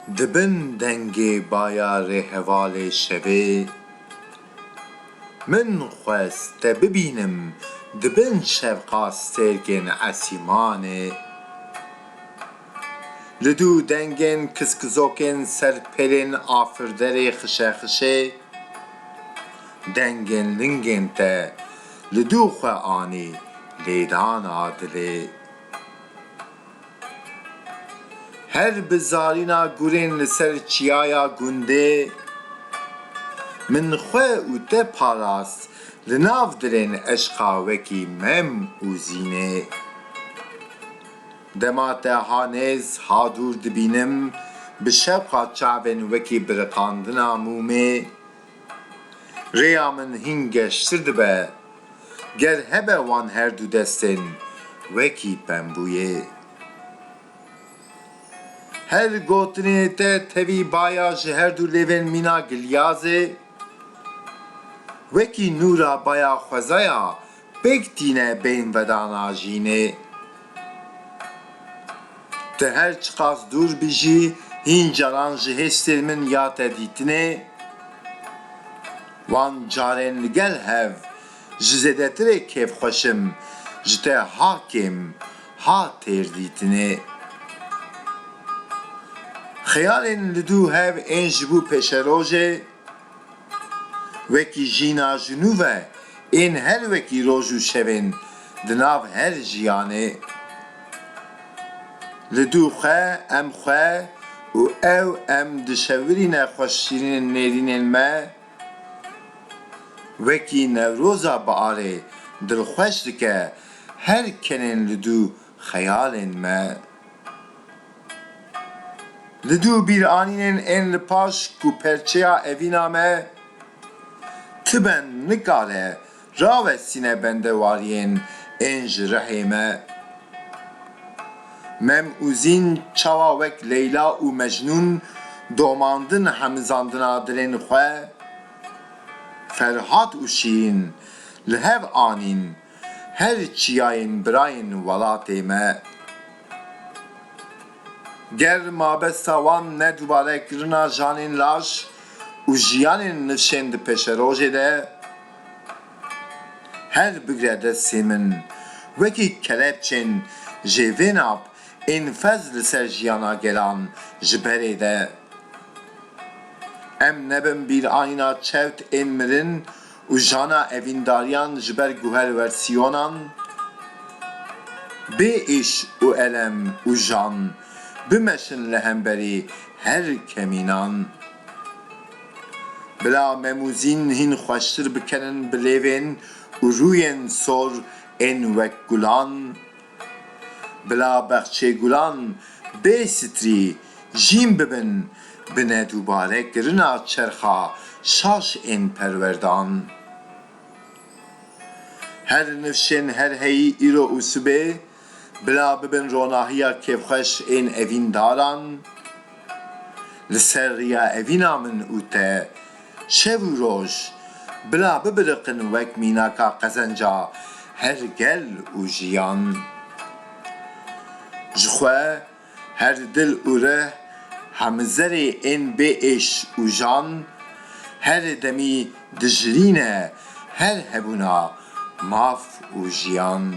Dibin dengê bayarê hevalê şevê, min xwest te bibînim dibin şevqa stêrgên esîmanê. Li dû dengên kizkizokên serpêlên afirderê xişe-xişê, dengên lingên te li dû xwe anî lêdana dilê. Her bi zarîna gurên li ser çiyaya gundê, min xwe û te parast li nav dilên eşqa wekî mem û zînê. Dema te hanêz hadûr dibînim, bi şewqa çavên wekî biriqandina mûmê. Rêya min hîn geştir dibe, ger hebe wan her du destên wekî pembûyê. Her gotinê te tevî baya ji her du lêvên mîna gilyazê, wekî nûra baya xwezaya pêk tîne bên vedana jînê. Te her çiqas dûr bijî, hîn caran ji hêstên min ya te dîtinê, wan carên li gel hev ji zêdetirê kêfxweşim, ji te hakêm ha têr dîtinê. Xeyalên li dû hev ên ji bo pêşerojê, wekî jîna jinû ve ên her wekî roj û şevên di nav her jiyanê. Li dû xwe em xwe û ew em dişewirîne xweşşîrînên nêrînên me, wekî newroza biarê dilxweş dike her kenên li dû xeyalên me. Li dû bîranînên ên li paş ku perçeya evîna me, tiben nikare rawestîne bendewariyên ên ji rihê me. Mem û zîn çawa wek Leyla û Mecnûn domandin hemizandina dilên xwe, Ferhat û Şîîn li hev anîn her çiyayên birayên welatê me. Ger mabesta wan ne dubare kirina janên laş û jiyanên nifşên di pêşerojê de, her bigre destê min wekî kelepçên jêvênab ên fez li ser jiyana gelan ji berê de. Em nebin bîranîna çewt ên mirin û jana evîndariyan ji ber guherversiyonan, bê îş û elem û jan bimeşin li hemberî her kemînan. Bila memûzîn hîn xweştir bikenin bi lêvên û rûyên sor ên wek gulan, bila bexçê gulan bê sitrî jîn bibin bi nedûbare kirina çerxa şaş ên perwerdan. Her nifşên her heyî îro û sibê, bila bibin ronahiya kêfxweş ên evîndaran, li ser rêya evîna min û te şev û roj bila bibiriqin wek mînaka qezenca her gel û jiyan. Ji xwe her dil û rih hemizerê ên bê êş û jan, her demî dijirîne her hebûna maf û jiyan.